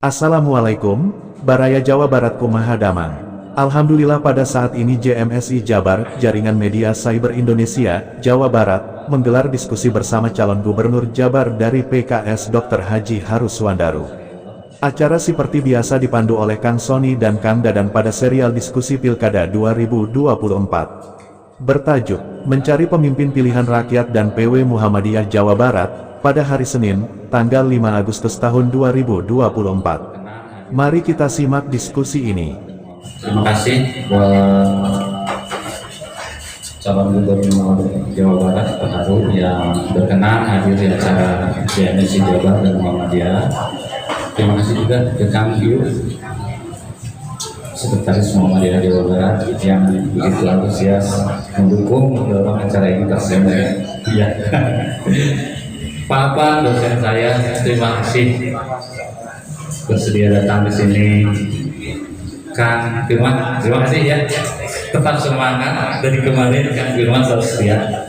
Assalamualaikum, Baraya Jawa Barat kumaha damang. Alhamdulillah pada saat ini JMSI Jabar, Jaringan Media Cyber Indonesia, Jawa Barat, menggelar diskusi bersama calon gubernur Jabar dari PKS Dr. Haji Haruswandaru. Acara seperti biasa dipandu oleh Kang Sony dan Kang Dadan pada serial diskusi Pilkada 2024. Bertajuk, Mencari Pemimpin Pilihan Rakyat dan PW Muhammadiyah Jawa Barat, pada hari Senin, tanggal 5 Agustus tahun 2024. Mari kita simak diskusi ini. Terima kasih buat calon gubernur Jawa Barat Pak Haru yang berkenan hadir di acara JMSI Jabar dan Muhammadiyah. Terima kasih juga ke Kang Yu, Sekretaris Muhammadiyah Jawa Barat yang begitu antusias mendukung mendorong acara ini terselenggara. Iya. Pak dosen saya, terima kasih bersedia datang di sini. Kang Firman, terima kasih ya. Tetap semangat dari kemarin Kang Firman selalu setia.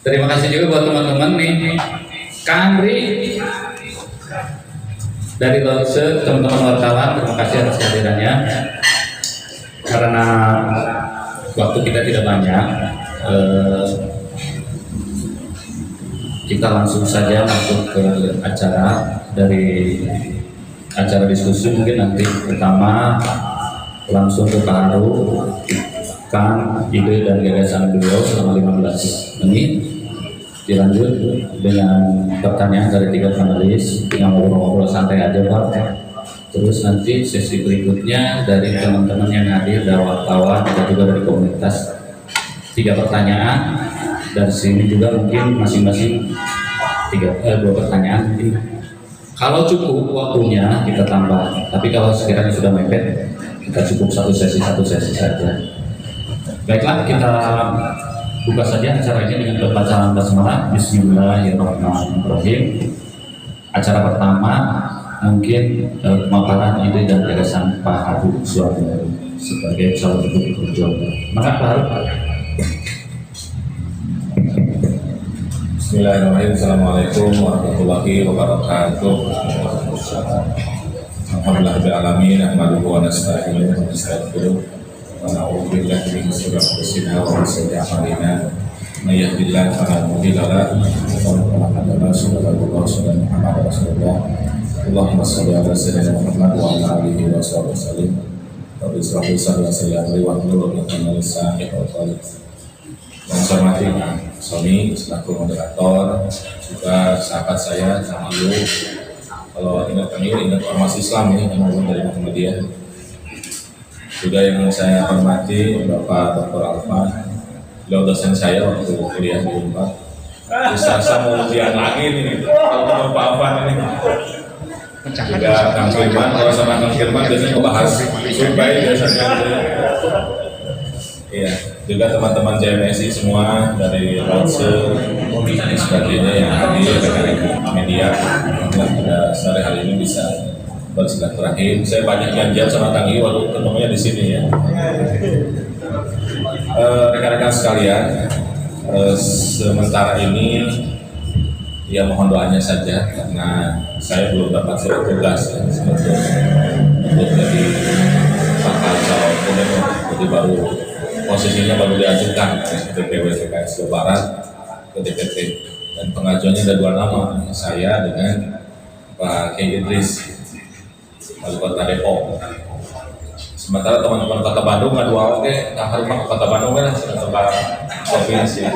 Terima kasih juga buat teman-teman nih, Kang Ri dari Lause, teman-teman wartawan, terima kasih atas kehadirannya. Karena waktu kita tidak banyak, kita langsung saja masuk ke acara. Dari acara diskusi mungkin nanti pertama langsung ke Pak Haru, Kang, ide dan gagasan beliau selama 15 menit, dilanjut dengan pertanyaan dari 3 panelis yang ngobrol-ngobrol santai aja Pak. Terus nanti sesi berikutnya dari teman-teman yang hadir, dari wartawan dan juga dari komunitas, 3 pertanyaan. Dari sini juga mungkin masing-masing 2 pertanyaan. Kalau cukup waktunya kita tambah, tapi kalau sekiranya sudah mepet, kita cukup satu sesi saja. Baiklah, kita buka saja acaranya dengan bacaan basmalah. Bismillahirrahmanirrahim. Acara pertama mungkin pemaparan ide dan gagasan Pak Haruswandaru sebagai calon gubernur Jawa Barat. Maka Pak Haru. Bismillahirrahmanirrahim. Assalamualaikum warahmatullahi wabarakatuh. Alhamdulillahirabbil alamin, nahmaduhu wa nasta'inuhu wa nastaghfiruh wa na'udzu billahi min shururi anfusina wa min sayyi'ati a'malina. May yahdihillahu fala mudilla lahu wa man yudlil fala hadiya lahu. Allahumma shalli ala sayyidina Muhammad wa ala alihi wa sahbihi wasallim. Rabbi shrah li sadri wa yassir li amri. Yang saya hormati Kang Sony selaku moderator, juga sahabat saya Kang Yu. Kalau ingat Kang Yu, ingat ormas Islam ya, yang maupun dari Muhammadiyah. Juga yang saya hormati Bapak Dr. Alfa, beliau dosen saya waktu kuliah di Unpad. Bisa mau ujian lagi nih, kalau Bapak Alfa ini. Juga Kang Firman, kalau sama Kang Firman biasanya ngebahas survei biasanya. Iya, juga teman-teman JMSI semua dari Lause dan sebagainya yang hadir, rekan-rekan media, pada sore hari ini bisa bersilaturahim. Saya banyak janjian sama Kang Yu waktu ketemunya di sini ya. Rekan-rekan sekalian, sementara ini ya mohon doanya saja karena saya belum dapat surat tugas ya, sebetulnya untuk jadi bakal calon gubernur, jadi baru posisinya baru diajukan ke DPW PKS Jawa Barat ke DPT, dan pengajuannya ada 2 nama, saya dengan Pak Kiai Idris wali kota Depok. Sementara teman-teman kota Bandung ngadu awalnya Kang Haru ke kota Bandung kan tempat provinsi.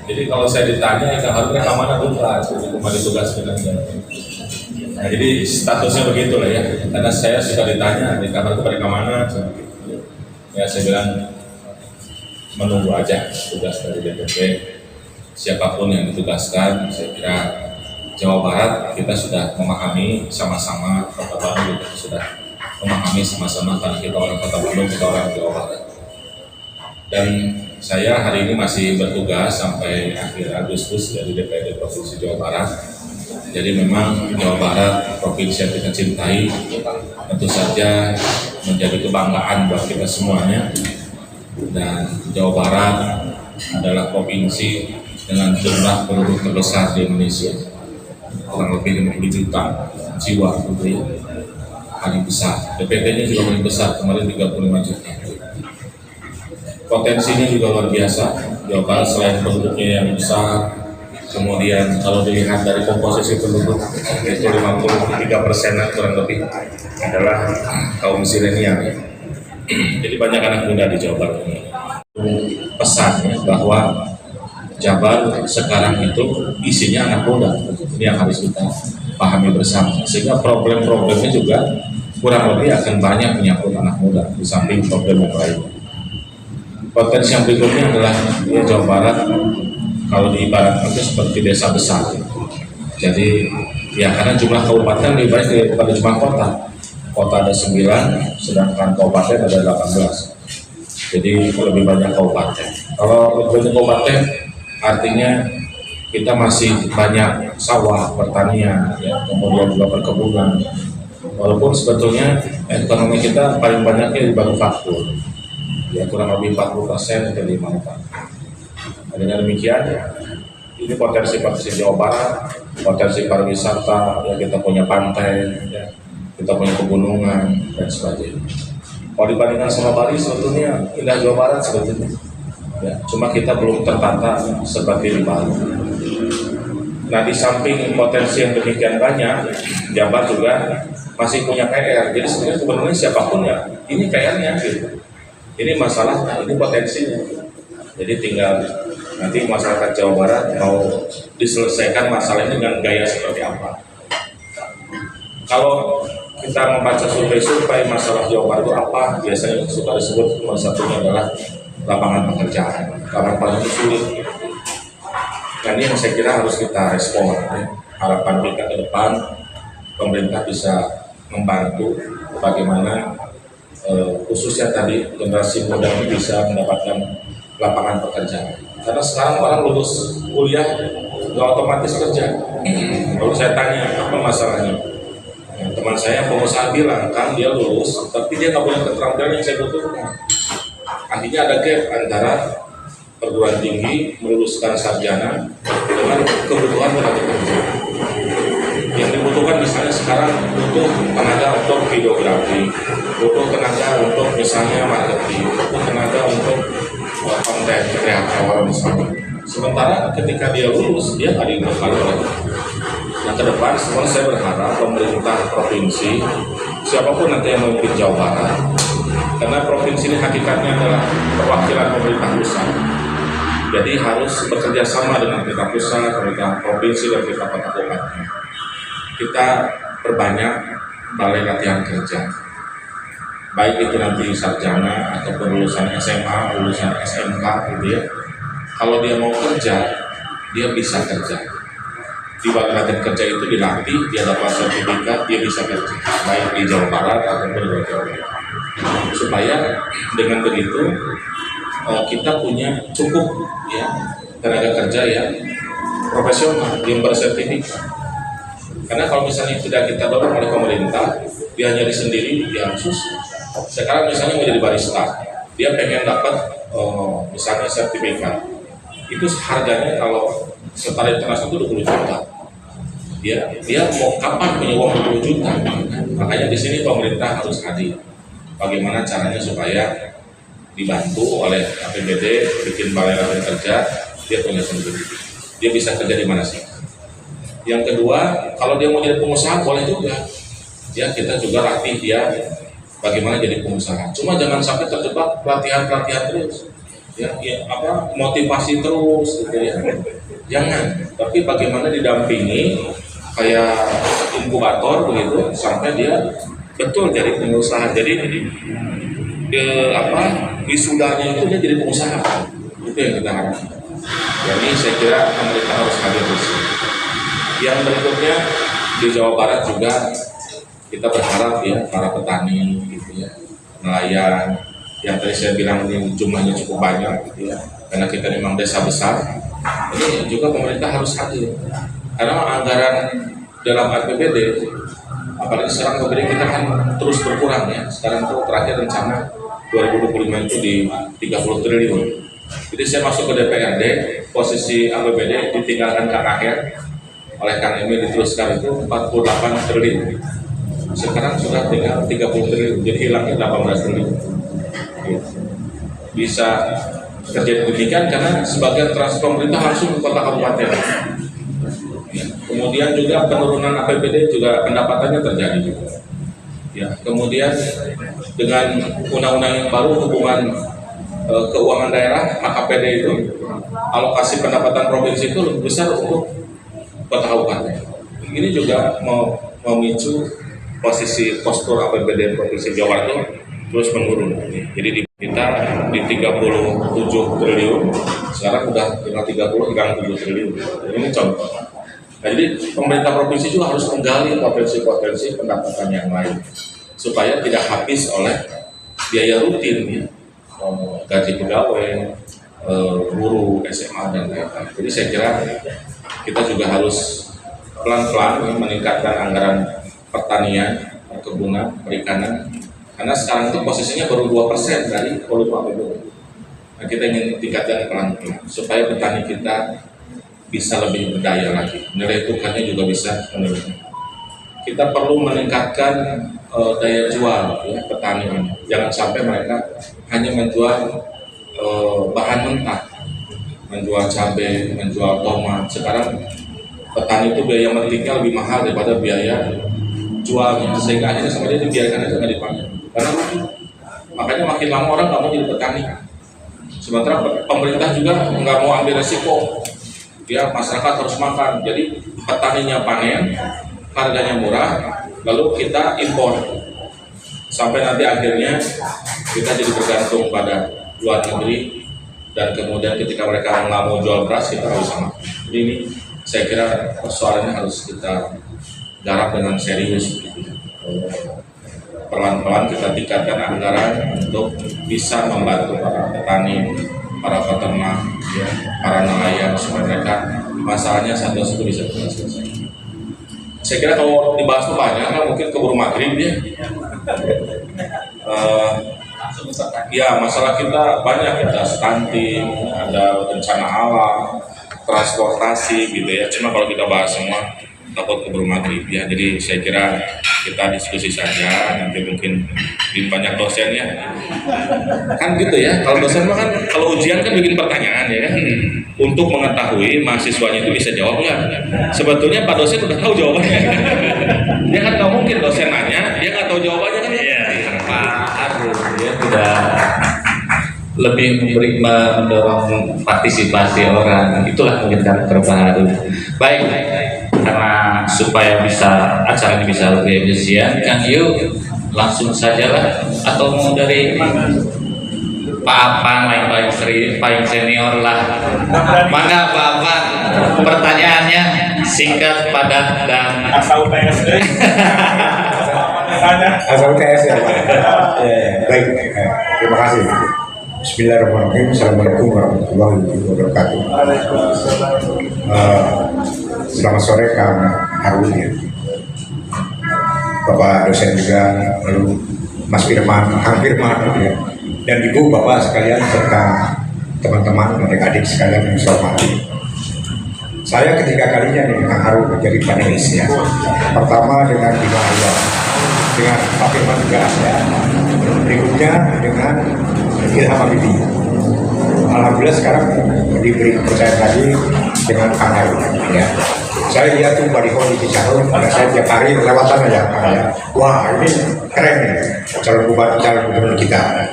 Jadi kalau saya ditanya Kang Haru ke mana dulu lah, jadi cuma ditugaskan aja. Nah, jadi statusnya begitu lah ya, karena saya suka ditanya di Kang Haru dari mana, ya saya bilang menunggu aja tugas dari DPP. Siapapun yang ditugaskan, saya kira Jawa Barat kita sudah memahami sama-sama, Kota Bandung kita sudah memahami sama-sama karena kita orang Kota Bandung, kita orang Jawa Barat. Dan saya hari ini masih bertugas sampai akhir Agustus dari DPD Provinsi Jawa Barat. Jadi memang Jawa Barat provinsi yang kita cintai, tentu saja menjadi kebanggaan buat kita semuanya. Dan Jawa Barat adalah provinsi dengan jumlah penduduk terbesar di Indonesia. kurang lebih 50 juta jiwa gitu ya, paling besar. DPT-nya juga paling besar, kemarin 35 juta. Potensinya juga luar biasa. Jawa Barat selain penduduknya yang besar, kemudian kalau dilihat dari komposisi penduduk itu 53% kurang lebih adalah kaum zilenial. Jadi banyak anak muda di Jawa Barat ini. Pesannya bahwa Jabar sekarang itu isinya anak muda. Ini yang harus kita pahami bersama. Sehingga problem-problemnya juga kurang lebih akan banyak menyangkut anak muda di samping problem yang lain. Potensi yang berikutnya adalah ya, Jawa Barat kalau diibaratkan itu seperti desa besar. Jadi ya karena jumlah kabupaten lebih banyak daripada jumlah kota. Kota ada 9, sedangkan kabupaten ada 18. Jadi lebih banyak kabupaten. Kalau lebih banyak kabupaten artinya kita masih banyak sawah, pertanian, ya, kemudian juga perkebunan. Walaupun sebetulnya ekonomi kita paling banyaknya di manufaktur, ya kurang lebih 40% itu di manufaktur. Dengan demikian, ini potensi Jawa Barat, potensi pariwisata, ya kita punya pantai, ya, kita punya pegunungan dan sebagainya. Kalau dibandingkan sama Bali, sebetulnya indah Jawa Barat sebetulnya. Ya, cuma kita belum tertata seperti di Bali. Nah, di samping potensi yang demikian banyak, Jabar juga masih punya PR. Jadi sebenarnya gubernurnya siapapun ya, ini PR-nya gitu. Ini masalahnya, ini potensinya. Jadi tinggal nanti masyarakat Jawa Barat mau diselesaikan masalah ini dengan gaya seperti apa. Kalau kita membaca survei masalah Jawa Barat itu apa, biasanya suka disebut nomor satunya adalah lapangan pekerjaan. Karena paling sulit. Dan ini yang saya kira harus kita respon. Ya. Harapan kita ke depan, pemerintah bisa membantu bagaimana khususnya tadi generasi muda ini bisa mendapatkan lapangan pekerjaan. Karena sekarang orang lulus kuliah nggak otomatis kerja. Lalu saya tanya apa masalahnya? Nah, teman saya pengusaha bilang kan dia lulus, tapi dia nggak punya keterampilan yang saya butuhkan. Akhirnya ada gap antara perguruan tinggi meluluskan sarjana dengan kebutuhan tenaga kerja. Yang dibutuhkan misalnya sekarang butuh tenaga untuk videografi, butuh tenaga untuk misalnya marketing, butuh tenaga untuk konten kreator misalnya. Sementara ketika dia lulus, dia nggak dibutuhkan lagi. Nah ke depan sebenarnya saya berharap pemerintah provinsi, siapapun nanti yang memimpin Jawa Barat, karena provinsi ini hakikatnya adalah perwakilan pemerintah pusat. Jadi harus bekerja sama dengan pemerintah pusat, pemerintah provinsi, dan pemerintah kota kabupaten. Kita perbanyak balai latihan kerja, baik itu nanti sarjana ataupun lulusan SMA, lulusan SMK gitu ya. Kalau dia mau kerja, dia bisa kerja. Di balai latihan kerja itu dilatih, dia dapat sertifikat, dia bisa kerja, baik di Jawa Barat ataupun di Jawa Barat. Supaya dengan begitu kita punya cukup ya tenaga kerja yang profesional, yang bersertifikat. Karena kalau misalnya tidak kita dorong oleh pemerintah, dia nyari sendiri, ya susah. Sekarang misalnya mau jadi barista, dia pengen dapat misalnya sertifikat, itu harganya kalau setara internasional itu 20 juta. Dia mau kapan punya uang 20 juta? Makanya di sini pemerintah harus hadir. Bagaimana caranya supaya dibantu oleh APBD, bikin balai latihan kerja, dia punya sendiri. Dia bisa kerja di mana sih? Yang kedua, kalau dia mau jadi pengusaha boleh juga. Ya kita juga latih dia bagaimana jadi pengusaha. Cuma jangan sampai terjebak pelatihan terus. Ya apa motivasi terus gitu ya. Jangan. Tapi bagaimana didampingi kayak inkubator begitu sampai dia betul jadi pengusaha. Jadi wisudanya itu dia jadi pengusaha. Itu yang kita harapkan. Jadi saya kira pemerintah harus hadir di sini. Yang berikutnya di Jawa Barat juga kita berharap ya para petani gitu ya, nelayan yang tadi saya bilang ini jumlahnya cukup banyak gitu ya, karena kita memang desa besar. Ini juga pemerintah harus hadir karena anggaran dalam APBD, apalagi sekarang APBD kita kan terus berkurang ya. Sekarang tuh terakhir rencana 2025 itu di 30 triliun. Jadi saya masuk ke DPRD, posisi APBD ditinggalkan Kang Aher. oleh Kang Emil diteruskan itu 48 triliun. Sekarang sudah tinggal 30 triliun, jadi hilangnya 18 triliun. Bisa terjadi demikian karena sebagian transaksi pemerintah langsung ke kota kabupaten. Kemudian juga penurunan APBD juga pendapatannya terjadi juga. Ya, kemudian dengan undang-undang yang baru hubungan keuangan daerah AKPD itu, alokasi pendapatan provinsi itu lebih besar untuk kota kabupaten. Ini juga memicu posisi postur APBD provinsi Jawa Barat itu terus menurun. Jadi kita di 37 triliun, sekarang udah tinggal 7 triliun. Ini contoh. Nah, jadi pemerintah provinsi juga harus menggali potensi-potensi pendapatan yang lain supaya tidak habis oleh biaya rutin, ya, gaji pegawai, guru, SMA dan lain-lain. Jadi saya kira kita juga harus pelan-pelan meningkatkan anggaran pertanian, perkebunan, perikanan. Karena sekarang itu posisinya baru 2% dari volume APBD. Nah, kita ingin tingkatkan pelan-pelan supaya petani kita bisa lebih berdaya lagi. Nilai tukarnya juga bisa menurun. Kita perlu meningkatkan daya jual, ya, petani ini. Jangan sampai mereka hanya menjual bahan mentah, menjual cabai, menjual tomat. Sekarang petani itu biaya metiknya lebih mahal daripada biaya jualnya, sehingga akhirnya sama dia dibiarkan aja nggak dipanen. Karena makanya makin lama orang nggak mau jadi petani. Sementara pemerintah juga nggak mau ambil resiko, ya masyarakat harus makan. Jadi petaninya panen, harganya murah, lalu kita impor sampai nanti akhirnya kita jadi bergantung pada luar negeri, dan kemudian ketika mereka nggak mau jual beras kita harus sama. Jadi ini saya kira persoalannya harus kita garap dengan serius. Pelan-pelan kita tingkatkan anggaran untuk bisa membantu para petani, para peternak, ya, para nelayan supaya mereka masalahnya satu-satu bisa selesai. Saya kira kalau dibahas banyak kan mungkin keburu maghrib ya. Ya masalah kita banyak, ada stunting, ada bencana alam, transportasi gitu ya. Cuma kalau kita bahas semua takut keburu maghrib ya. Jadi saya kira kita diskusi saja, nanti mungkin banyak dosennya kan gitu ya. Kalau dosen mah kan kalau ujian kan bikin pertanyaan ya kan, untuk mengetahui mahasiswanya itu bisa jawab nggak. Sebetulnya Pak dosen udah tahu jawabannya. Dia kan nggak mungkin dosen nanya dia nggak tahu jawabannya kan. Iya, Pak Arul dia tidak lebih mendorong partisipasi orang. Itulah mungkin karakter Pak Arul. Baik, karena supaya bisa acara ini bisa lebih efisien, Kang Yu langsung saja lah, atau mau dari Pak Apan yang paling senior lah. Maka Pak Apan, pertanyaannya singkat, padat, dan asal UTS deh. Asal UTS ya Pak. Baik, terima kasih. Bismillahirrahmanirrahim. Assalamualaikum warahmatullahi wabarakatuh. Selamat sore Kang Harun ya, Bapak dosen juga, lalu Mas Firman, Kang Firman ya, dan Ibu Bapak sekalian serta teman-teman adik-adik sekalian yang saya hormati. Saya ketiga kalinya nih Kang Harun menjadi panelis ya. Pertama dengan Bima Allah, dengan Pak Firman juga ya. Berikutnya dengan Ilham Habibie. Alhamdulillah sekarang diberi kepercayaan lagi dengan Kang Harun ya. Saya lihat tuh baliho di Cicahem, pada saya tiap hari lewatan aja Kang ya. Wah ini keren nih calon gubernur kita.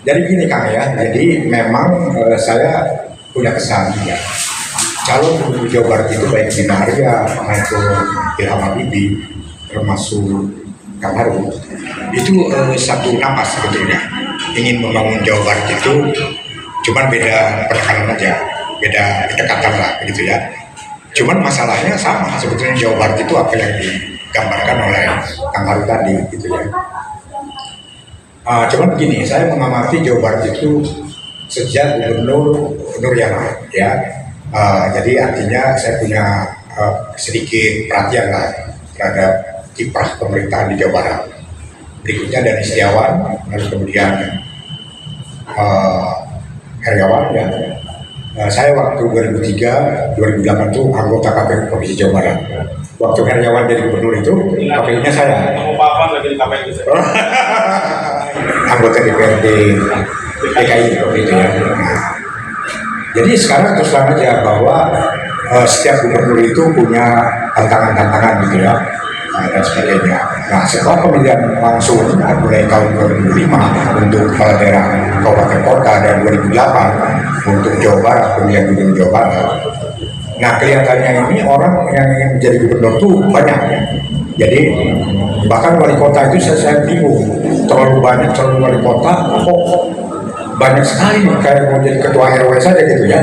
Jadi gini Kang ya, jadi memang saya punya kesan ya. Calon gubernur Jawa Barat itu baik Bima Arya maupun Ilham Habibie termasuk Kang Harun itu satu napas sebetulnya ingin membangun Jawa Barat itu, cuman beda penekanan aja, beda kedekatan lah gitu ya. Cuman masalahnya sama sebetulnya Jawa Barat itu apa yang digambarkan oleh Kang Harun tadi gitu ya. Cuman begini, saya mengamati Jawa Barat itu sejak gubernur yang lain ya. Jadi artinya saya punya sedikit perhatian lah terhadap kiprah pemerintahan di Jawa Barat. Berikutnya dari Setiawan, lalu kemudian Heriawan ya, Saya waktu 2003, 2008 itu anggota KPU Provinsi Jawa Barat. Waktu Heriawan jadi gubernur itu, KPU-nya saya. lagi di KPU itu. Anggota DPRD DKI waktu itu ya. Nah, jadi sekarang terus terang aja bahwa setiap gubernur itu punya tantangan-tantangan gitu ya, dan sebagainya. Nah, setelah pemilihan langsung mulai tahun 2005 untuk kepala daerah kabupaten kota dan 2008 untuk Jawa Barat, pemilihan gubernur Jawa Barat. Nah, kelihatannya ini orang yang ingin menjadi gubernur tuh banyak. Jadi bahkan wali kota itu saya bingung, terlalu banyak wali kota kok banyak sekali kayak mau jadi ketua RW saja gitu ya.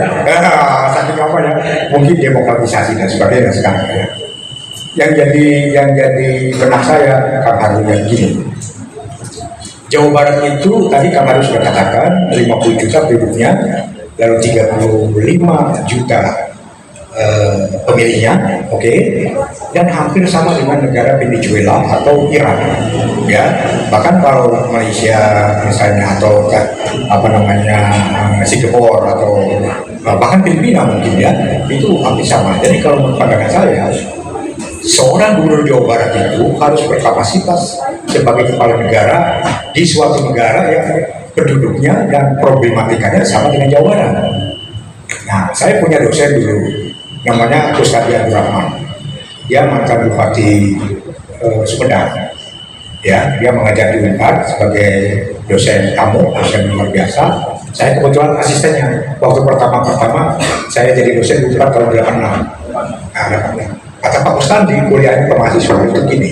Saking apa ya, mungkin demokratisasi dan sebagainya sekarang ya. Yang jadi benak saya Kang Haru yang gini. Jawa Barat itu tadi Kang Haru sudah katakan 50 juta penduduknya, lalu 35 juta pemilihnya, oke, dan hampir sama dengan negara Venezuela atau Iran, ya. Bahkan kalau Malaysia misalnya atau Singapura atau bahkan Filipina mungkin ya, itu hampir sama. Jadi kalau menurut pandangan saya, seorang gubernur Jawa Barat itu harus berkapasitas sebagai kepala negara di suatu negara yang penduduknya dan problematikanya sama dengan Jawa Barat. Nah, saya punya dosen dulu, namanya Ustadz Abdurrahman. Dia mantan Bupati Sumedang. Ya, dia mengajar di UNPAD sebagai dosen tamu, dosen luar biasa. Saya kebetulan asistennya. Waktu pertama saya jadi dosen UNPAD tahun 86. Nah, kata Pak Ustadz di kuliahnya ke mahasiswa itu gini,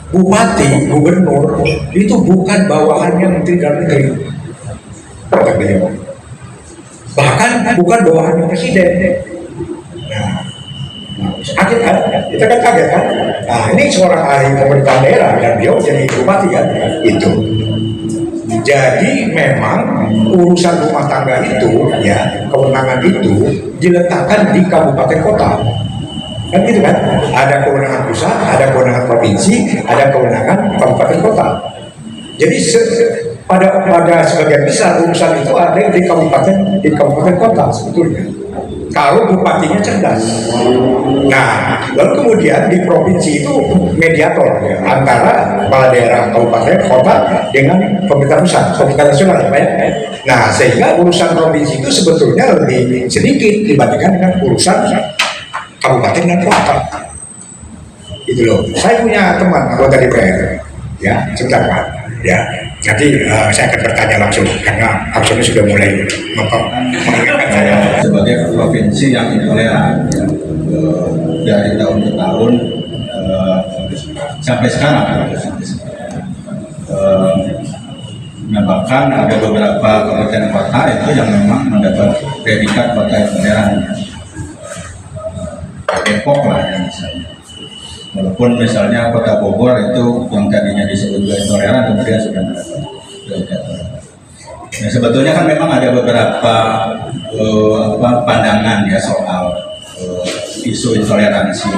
Bupati, gubernur itu bukan bawahannya Menteri Dalam Negeri, kata beliau. Bahkan bukan bawahannya Presiden. Nah, kaget kan? Kita kan kaget kan? Nah, ini seorang ahli pemerintahan daerah dan beliau jadi bupati kan? Itu. Jadi memang urusan rumah tangga itu, ya, kewenangan itu diletakkan di kabupaten kota. Kan gitu kan? Ada kewenangan pusat, ada kewenangan provinsi, ada kewenangan kabupaten kota. Jadi pada sebagian besar urusan itu ada di kabupaten kota sebetulnya. Kalau bupatinya cerdas. Nah, lalu kemudian di provinsi itu mediator ya, antara kepala daerah kabupaten kota dengan pemerintah pusat, pemerintah nasional ya, Pak ya. Nah, sehingga urusan provinsi itu sebetulnya lebih sedikit dibandingkan dengan urusan kabupaten dan kota. Itu loh. Saya punya teman anggota DPR, ya, sebentar Pak, ya. Nanti saya akan bertanya langsung karena Absone sudah mulai mengingatkan saya. Sebagai provinsi yang intoleran, ya, dari tahun ke tahun sampai sekarang, nah bahkan ada beberapa kabupaten kota itu yang memang mendapat predikat kota intoleran. Depok lah ya misalnya. Walaupun misalnya kota Bogor itu yang tadinya disebut intoleran kemudian sudah mendapat predikat. Nah, sebetulnya kan memang ada beberapa pandangan ya soal isu intoleransi.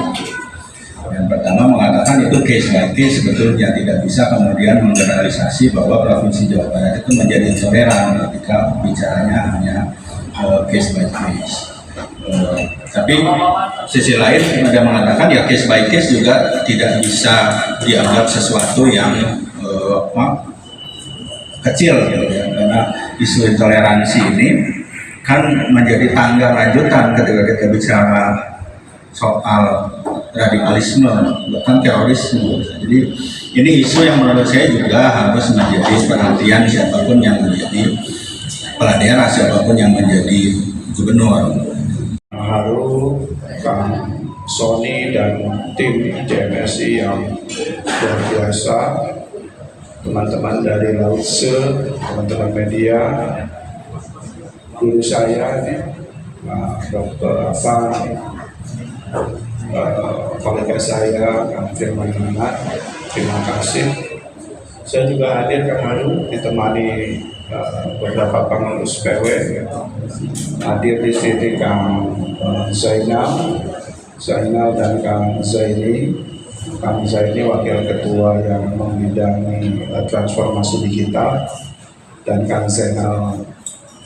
Yang pertama mengatakan itu case by case, sebetulnya tidak bisa kemudian menggeneralisasi bahwa Provinsi Jawa Barat itu menjadi intoleran ketika bicaranya hanya case by case. Tapi sisi lain ada mengatakan ya case by case juga tidak bisa dianggap sesuatu yang kecil gitu ya, karena isu intoleransi ini kan menjadi tangga lanjutan ketika kita bicara soal radikalisme bahkan terorisme. Jadi ini isu yang menurut saya juga harus menjadi perhatian siapapun yang menjadi kepala daerah, siapapun yang menjadi gubernur. Haru, Kang Sony dan tim JMSI yang luar biasa, teman-teman dari Lautse, teman-teman media, guru saya, Dr. kolega saya, Kang Firman Manat, terima kasih. Saya juga hadir Kang Haru ditemani beberapa pengurus PW, hadir di sini Kang Zainal dan Kang Zaini. Kang Zaini wakil ketua yang membidangi transformasi digital dan Kang Zainal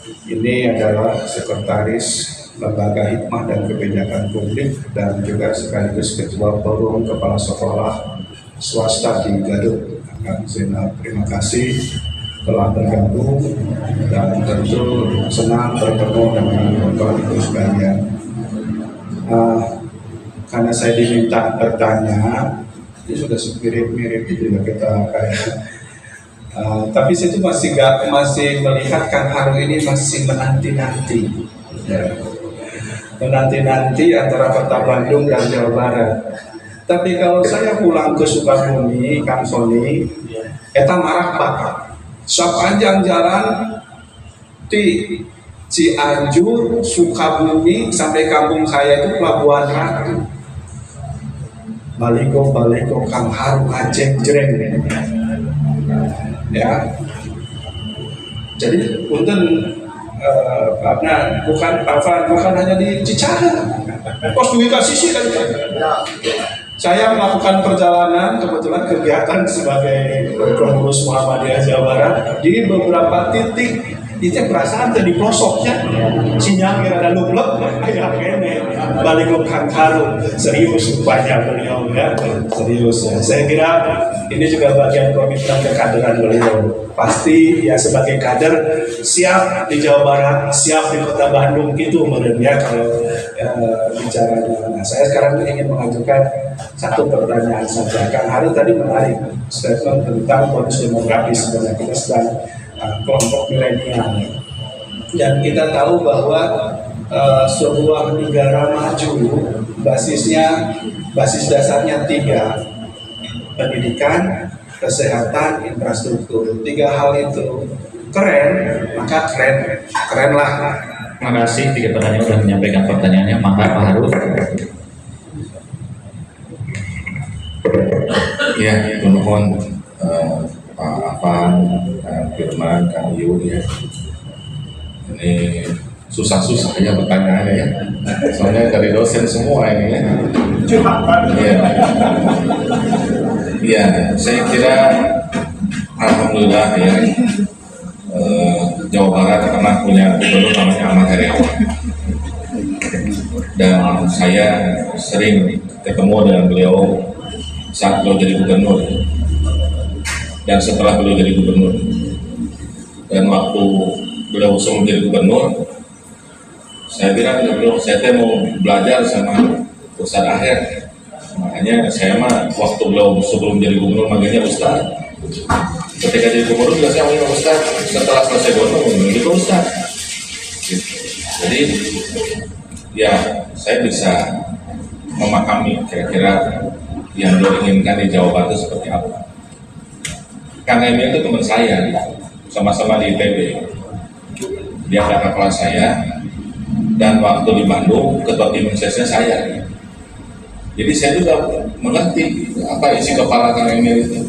Ini adalah Sekretaris Lembaga Hikmah dan Kebijakan Publik dan juga sekaligus Ketua Forum Kepala Sekolah Swasta di Garut. Kang Zainal, terima kasih telah bergabung dan tentu senang bertemu dengan Bapak Ibu sekalian. Karena saya diminta bertanya, ini sudah mirip-mirip itu ya kita kayak. Tapi saya itu masih melihat Kang Haru ini masih menanti-nanti, ya. Menanti-nanti antara Kota Bandung dan Jawa Barat. Tapi kalau saya pulang ke Sukabumi, Kang Sony, eta marak bakal. Sepanjang jalan di Cianjur, Sukabumi sampai kampung saya itu Pelabuhan Ratu. Baliko Kang Haru Aceh Jreng. Ya, jadi punten karena bukan hanya di Cicahe, pos duit sisi kan. Saya melakukan perjalanan kebetulan kegiatan sebagai pengurus Muhammadiyah Jawa Barat di beberapa titik. Itu perasaan di pelosoknya sinyal kira ada lublek kayak kene balik ke Kang Haru serius banyak beliau ya serius ya. Saya kira ini juga bagian komitmen kekaderan beliau, pasti ya sebagai kader siap di Jawa Barat, siap di Kota Bandung gitu menurutnya kalau bicara. Nah, saya sekarang ingin mengajukan satu pertanyaan saja. Kang Haru tadi menarik statement tentang bonus demografis sebenarnya kita sedang kelompok milenial, dan kita tahu bahwa sebuah negara maju basis dasarnya 3: pendidikan, kesehatan, infrastruktur. 3 hal itu keren, maka kerenlah. Terima kasih, 3 pertanyaan sudah menyampaikan pertanyaannya. Maka Pak Haru. Ya, itu mohon Pak Afan, Kang Firman, Kang Yu ya. Ini susah-susah ya pertanyaannya ya. Soalnya dari dosen semua ini ya. Iya. Iya, saya kira alhamdulillah ya. Jawa Barat pernah punya gubernur namanya Ahmad Heriawan. Dan saya sering ketemu dengan beliau saat beliau jadi gubernur. Dan setelah beliau jadi gubernur, dan waktu beliau sebelum jadi gubernur, saya bilang ke beliau, saya mau belajar sama Ustaz Aher. Makanya saya mah waktu beliau sebelum jadi gubernur manggilnya Ustaz. Ketika jadi gubernur juga saya manggil Ustaz. Setelah selesai gubernur manggil Ustaz. Gitu. Jadi ya saya bisa memahami kira-kira yang beliau inginkan di Jawa Barat itu seperti apa. Kang Emil itu teman saya, sama-sama di IPB. Dia kakak kelas saya, dan waktu di Bandung ketua tim suksesnya saya. Jadi saya juga mengerti apa isi kepala Kang Emil itu,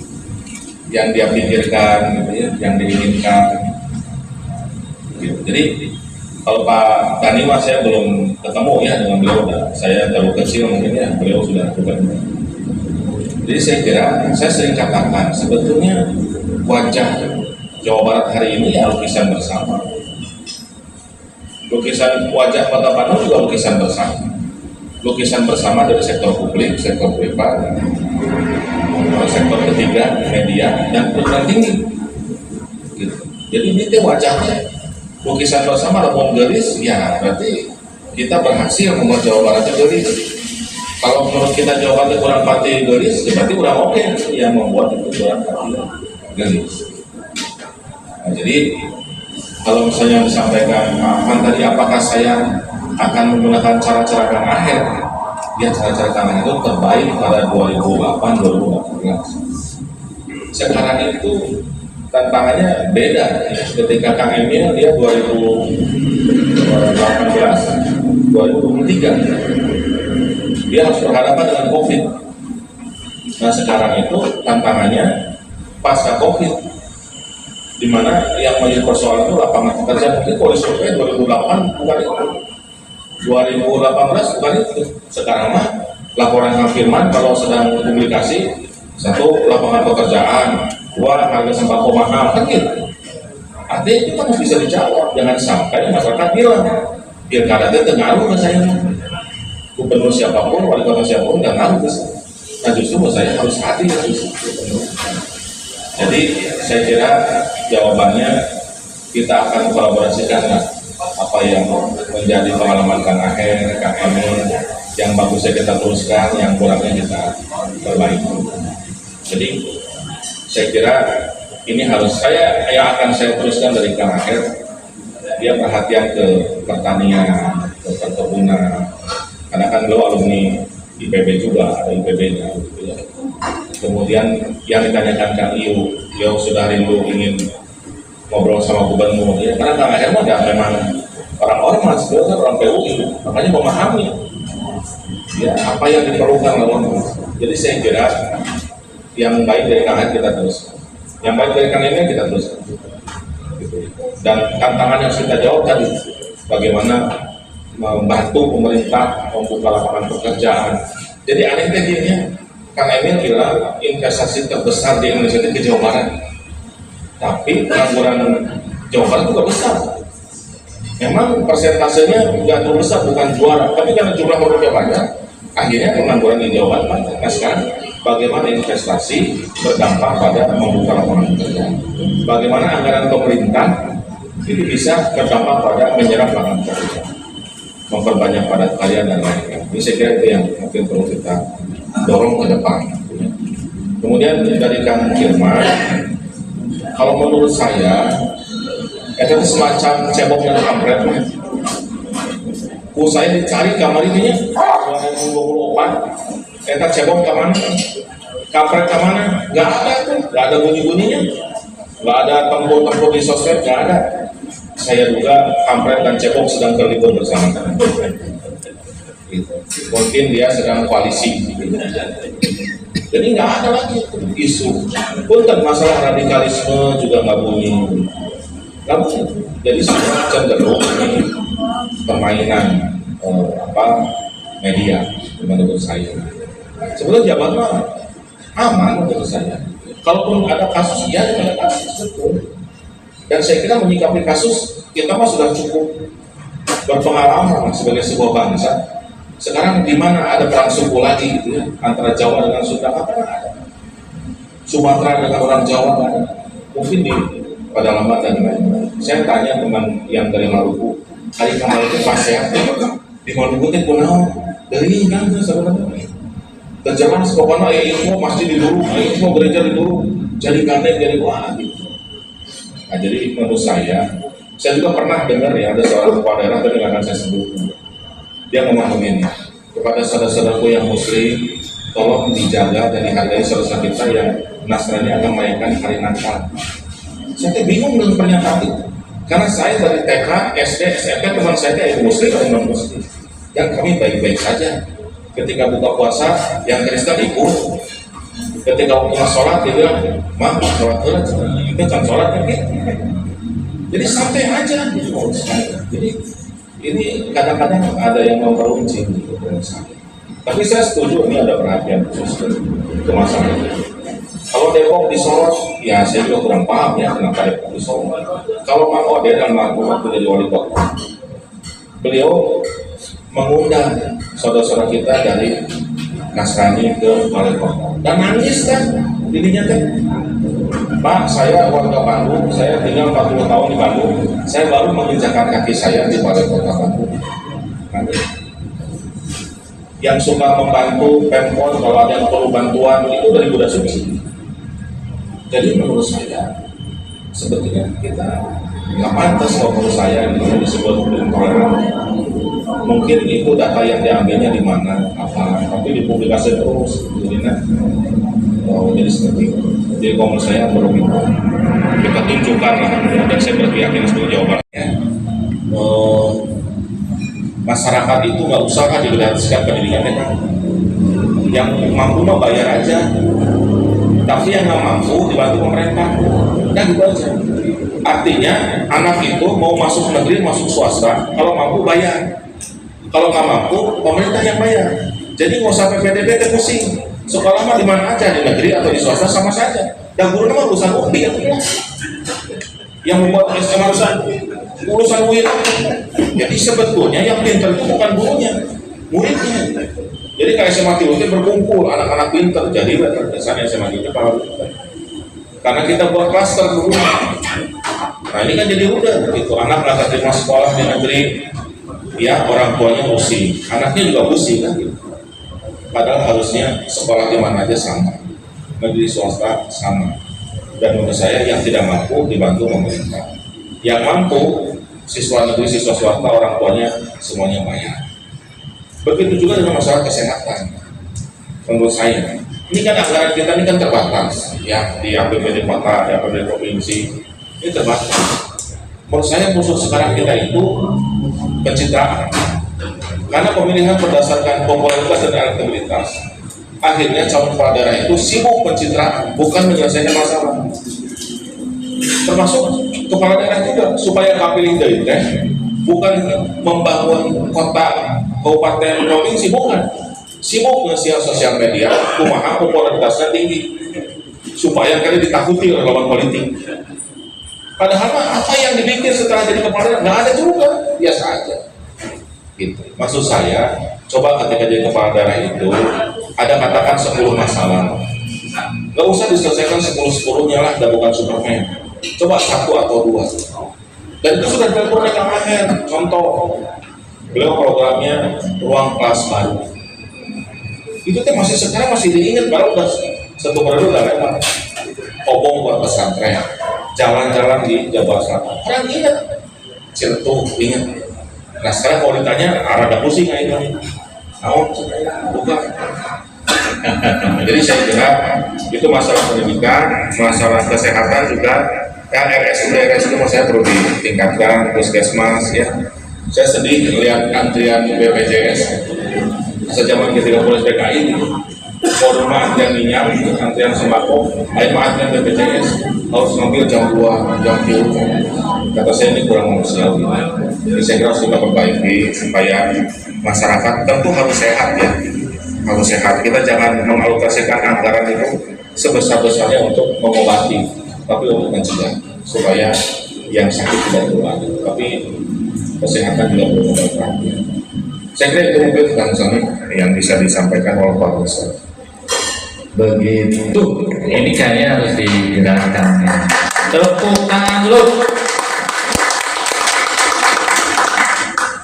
yang dia pikirkan, gitu ya, yang diinginkan. Gitu. Jadi kalau Pak Taniwa saya belum ketemu ya dengan beliau, saya terlalu kecil mungkin ya, beliau sudah gubernur. Jadi saya kira, saya sering katakan sebetulnya wajah Jawa Barat hari ini ya lukisan bersama. Lukisan wajah Kota Bandung juga lukisan bersama. Lukisan bersama dari sektor publik, sektor privat, sektor ketiga, media, dan perguruan tinggi. Gitu. Jadi ini wajahnya lukisan bersama lamun geris, ya berarti kita berhasil membuat Jawa Barat geris. Kalau menurut kita jawabannya kurang pati geris, berarti kurang oke yang membuat itu kurang pati geris. Nah, jadi kalau misalnya disampaikan Pak tadi, apakah saya akan menggunakan cara-cara Kang Aher? Ya cara-cara Kang Aher itu terbaik pada 2008-2018. Sekarang itu tantangannya beda. Ketika Kang Emil dia 2018, 2023. Dia harus berhadapan dengan COVID. Nah sekarang itu tantangannya pasca COVID, di mana yang menjadi persoalan itu lapangan pekerjaan. Mungkin kalau disurvei 2008 bukan itu, 2018 bukan itu. Sekarang mah laporan Kang Firman kalau sedang publikasi, 1 lapangan pekerjaan, 2 harga sembako mahal, kan gitu. Artinya itu kan harus bisa dijawab, jangan sampai masyarakat bilang pilkada itu ngaruh ke saya, gubernur siapapun, wali kota siapapun nggak ngaruh ke saya. Nah justru menurut saya harus hadir. Jadi saya kira jawabannya kita akan kolaborasikan apa yang menjadi pengalaman Kang Aher, Kang Emil, yang bagusnya kita teruskan, yang kurangnya kita perbaiki. Jadi saya kira ini harus yang akan saya teruskan dari Kang Aher. Dia perhatian ke pertanian, ke perkebunan, karena kan beliau alumni IPB juga, ada IPB-nya gitu ya. Kemudian yang ditanyakan Kang Iu, beliau sudah rindu ingin ngobrol sama gubernur ya, karena Kang Aher mah memang orang ormas, beliau kan orang PUI, makanya memahami ya apa yang diperlukan oleh ormas. Jadi saya kira yang baik dari Kang Aher kita terus, yang baik dari Kang Emil kita terus. Dan tantangan yang kita jawab tadi, bagaimana membantu pemerintah membuka lapangan pekerjaan. Jadi anehnya gini, Kang Emil bilang investasi terbesar di Indonesia itu ke Jawa Barat, tapi pengangguran Jawa Barat juga besar. Memang persentasenya nggak terlalu besar, bukan juara, tapi karena jumlah penduduknya banyak, akhirnya pengangguran di Jawa Barat banyak. Nah sekarang bagaimana investasi berdampak pada membuka lapangan pekerjaan, bagaimana anggaran pemerintah itu bisa berdampak pada menyerap lapangan pekerjaan, memperbanyak padat karya dan lain-lain. Ini saya kira itu yang mungkin perlu kita dorong ke depan. Kemudian dari Kang Firman, kalau menurut saya itu semacam cebok yang kampret. Saya dicari kamar ini 2024, eta cebok ke mana? Kampret ke mana? Nggak ada tuh, nggak ada bunyi-bunyinya, nggak ada tempur-tempur di sosmed, nggak ada. Saya duga kampret dan cebok sedang berlibur bersama. Mungkin dia sedang koalisi. Jadi nggak ada lagi isu. Punten masalah radikalisme juga nggak bunyi. Nggak bunyi. Jadi semua cenderung ini permainan media menurut saya. Sebetulnya jabat mah aman menurut saya. Kalaupun ada kasus, ya ada kasus betul. Dan saya kira menyikapi kasus kita mah sudah cukup berpengalaman sebagai sebuah bangsa. Sekarang di mana ada perang suku lagi gitu ya, antara Jawa dengan Sunda, apa ada? Sumatera dengan orang Jawa ada. Mungkin di Pedalaman dan lain-lain. Saya tanya teman yang dari Maluku, hari kemarin itu pas sehat di Maluku itu kunaon dari kan sebenarnya. Terjelas pokoknya info masjid di dulu, info gereja di dulu, jadi gandeng jadi wah gitu. Nah, jadi menurut saya juga pernah dengar ya ada seorang kepala daerah, tapi nggak akan saya sebut. Dia ngomong begini, kepada saudara-saudaraku yang muslim, tolong dijaga dan dihargai saudara kita yang Nasrani akan merayakan hari Natal. Saya bingung dengan pernyataan itu, karena saya dari TK, SD, SMP teman saya yang muslim dan non muslim, dan kami baik-baik saja. Ketika buka puasa, yang Kristen ikut. Ketika waktu sholat dia bilang, "Mak, sholat itu kan sholat kan?" Jadi santai aja. Jadi ini kadang-kadang ada yang memperuncing dengan saya. Tapi saya setuju ini ada perhatian khusus ke masalah ini. Kalau Depok disorot, ya saya juga kurang paham ya kenapa Depok disorot. Kalau Pak Ode dan waktu jadi wali kota, beliau mengundang saudara-saudara kita dari Nasrani ke Balai Kota dan nangis kan dirinya kan, Pak, saya warga Bandung, saya tinggal 40 tahun di Bandung, saya baru menginjakkan kaki saya di Balai Kota Bandung. Yang suka membantu Pemkot kalau ada yang perlu bantuan itu dari Buddha Suci. Jadi menurut saya sebetulnya kita nggak pantas kalau menurut saya ini disebut intoleran. Mungkin itu data yang diambilnya di mana, apa, tapi dipublikasi terus, jadi seperti itu. Jadi kalau menurut saya perlu kita tunjukkan lah, dan saya berkeyakinan sebagai Jawa Barat. Masyarakat itu nggak usah kan digratiskan pendidikannya kan, yang mampu mah bayar aja, tapi yang nggak mampu dibantu pemerintah, nah gitu aja. Artinya anak itu mau masuk negeri, masuk swasta, kalau mampu bayar. Kalau nggak mampu, pemerintah yang bayar. Jadi nggak usah PPDB pusing. Sekolah mah di mana aja, di negeri atau di swasta sama saja. Dan guru mah urusan undi ya. yang membuat SMA urusan UIN. Jadi sebetulnya yang pintar itu bukan gurunya, muridnya. Jadi kayak SMA Tilute berkumpul anak-anak pintar, jadi kesannya SMA Tilute kalau karena kita buat klaster dulu. Nah ini kan jadi udah gitu, anak nggak terima sekolah di negeri, ya orang tuanya pusing, anaknya juga pusing kan gitu. Padahal harusnya sekolah di mana aja sama, negeri swasta sama. Dan menurut saya yang tidak mampu dibantu pemerintah, yang mampu siswa negeri, siswa swasta, orang tuanya semuanya bayar. Begitu juga dengan masalah kesehatan. Menurut saya, ini kan anggaran kita ini kan terbatas, ya di APBD kota, di APBD provinsi ini terbatas. Menurut saya musuh sekarang kita itu pencitraan, karena pemilihan berdasarkan popularitas dan elektabilitas. Akhirnya calon kepala daerah itu sibuk pencitraan, bukan menyelesaikan masalah. Termasuk kepala daerah juga supaya kapilih dari bukan membangun kota, kabupaten, provinsi, bukan. Sibuk nge-share sosial media, kumaha popularitasnya tinggi, supaya kalian ditakuti oleh lawan politik. Padahal apa yang dibikin setelah jadi kepala daerah nggak ada juga, biasa aja. Gitu. Maksud saya, coba ketika jadi kepala daerah itu ada katakan 10 masalah, nggak usah diselesaikan 10-10-nya lah, dan bukan Superman. Coba 1 atau 2, dan itu sudah dilakukan oleh Kang Aher. Contoh, beliau programnya ruang kelas baru, itu teh masih sekarang masih diingat, baru udah 1 periode udah lewat. Obong buat pesantren, jalan-jalan di Jawa Selatan, orang ingat, Ciletuh ingat. Nah sekarang kalau ditanya, rada pusing nggak itu? Bukan. Jadi saya kira itu masalah pendidikan, masalah kesehatan juga. Kan RSUD menurut saya perlu ditingkatkan, puskesmas ya. Saya sedih melihat antrian BPJS sejak ketika Polres DKI forum antrian minyak, antrian sembako, ayo antrian BPJS harus ngambil jam 2, jam 3. Kata saya ini kurang manusiawi. Jadi saya kira harus kita perbaiki supaya masyarakat tentu harus sehat ya, harus sehat. Kita jangan mengalokasikan anggaran itu sebesar-besarnya untuk mengobati, tapi untuk mencegah supaya yang sakit tidak berulang. Tapi kesehatan juga perlu perhatian. Saya kira itu mungkin Kang Sami yang bisa disampaikan oleh Pak Profesor. Begitu, ini kayaknya harus digerakkan ya. Tepuk tangan dulu.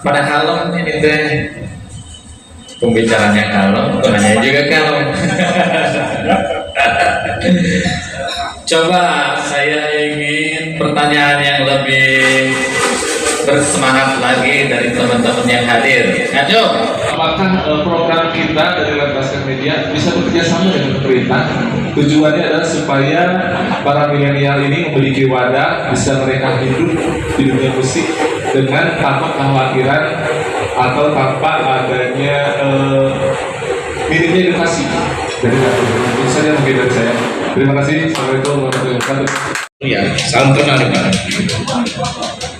Pada kalem ini teh pembicaranya kalem, penanya juga kalem. Coba saya ingin pertanyaan yang lebih bersemangat lagi dari teman-teman yang hadir. Ayo. Apakah program kita dari Lembaga Media bisa bekerja sama dengan pemerintah? Tujuannya adalah supaya para milenial ini memiliki wadah, bisa mereka hidup di dunia musik dengan tanpa kekhawatiran atau tanpa adanya minimnya edukasi dari pemerintah. Itu saja mungkin dari saya. Terima kasih. Assalamualaikum warahmatullahi wabarakatuh. Ya, salam kenal dengan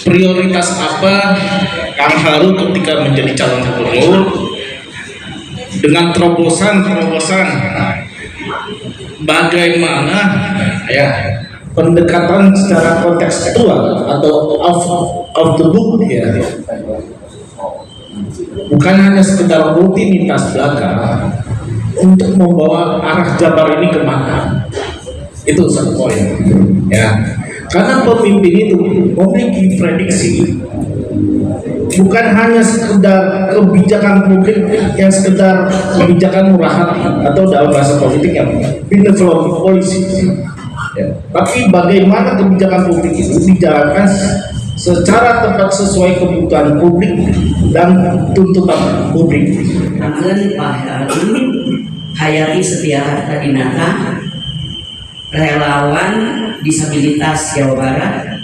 prioritas apa Kang Haru ketika menjadi calon gubernur dengan terobosan bagaimana ya pendekatan secara kontekstual atau of the book ya, bukan hanya sekedar rutinitas belaka untuk membawa arah Jabar ini kemana. Itu satu poin ya, karena pemimpin itu memiliki prediksi, bukan hanya sekedar kebijakan, mungkin yang sekedar kebijakan murah hati atau dalam bahasa politik yang benevolent policy ya. Tapi bagaimana kebijakan publik itu dijalankan secara tepat sesuai kebutuhan publik dan tuntutan publik. Namun Pak Haru Hayati Setiaharta Dinata, relawan disabilitas Jawa Barat,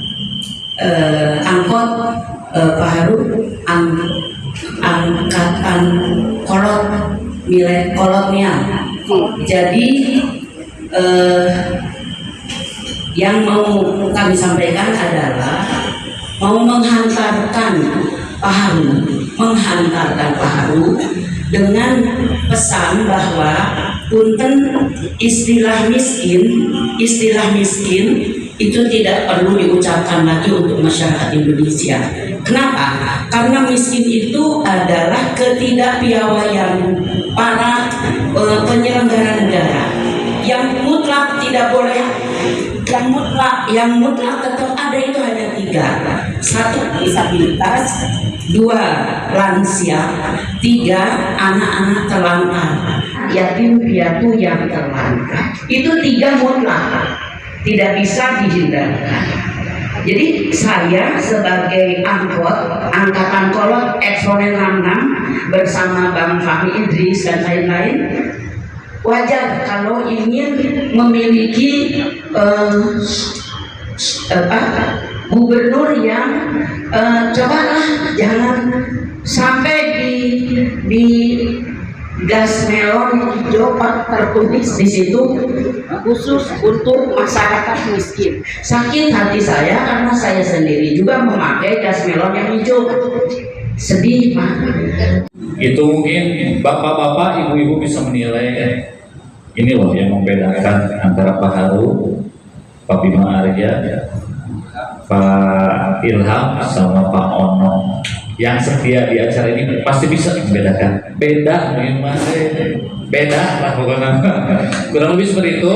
angkot Pak Haru angkatan kolotnial. Jadi yang mau kami sampaikan adalah mau menghantarkan Pak Haru dengan pesan bahwa punten istilah miskin itu tidak perlu diucapkan lagi untuk masyarakat Indonesia. Kenapa? Karena miskin itu adalah ketidakpiawaian para penyelenggara negara. Yang mutlak tidak boleh, yang mutlak tetap ada itu hanya 3. 1 disabilitas, 2 lansia, 3 anak-anak terlantar, yatim piatu yang terlantar. Itu 3 mutlak, tidak bisa dihindarkan. Jadi saya sebagai angkatan kolot eksponen 66 bersama Bang Fahmi Idris dan lain-lain, wajar kalau ingin memiliki gubernur yang cobalah jangan sampai di gas melon hijau tertulis di situ khusus untuk masyarakat miskin. Sakit hati saya karena saya sendiri juga memakai gas melon yang hijau. Sedih, Pak. Itu mungkin bapak-bapak, ibu-ibu bisa menilai. Ini loh yang membedakan antara Pak Haru, Pak Bima Arya, Pak Ilham sama Pak Ono. Yang setia di acara ini pasti bisa membedakan. Beda gimana? Beda lah pokoknya. Kurang lebih seperti itu.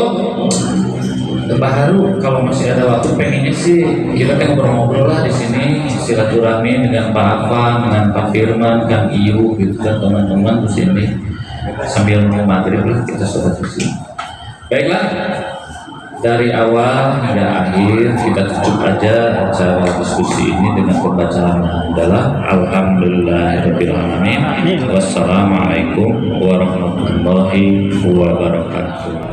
Pak Haru, kalau masih ada waktu pengennya sih kita ngobrol-ngobrol lah di sini, silaturahmi dengan Pak Afan, dengan Pak Firman, Kang Iyu, gitu kan teman-teman di sini sambil minum maghrib kita sholat di sini. Baiklah, dari awal hingga akhir kita tutup aja acara diskusi ini dengan pembacaan adalah Alhamdulillahirabbil alamin. Wassalamualaikum warahmatullahi wabarakatuh.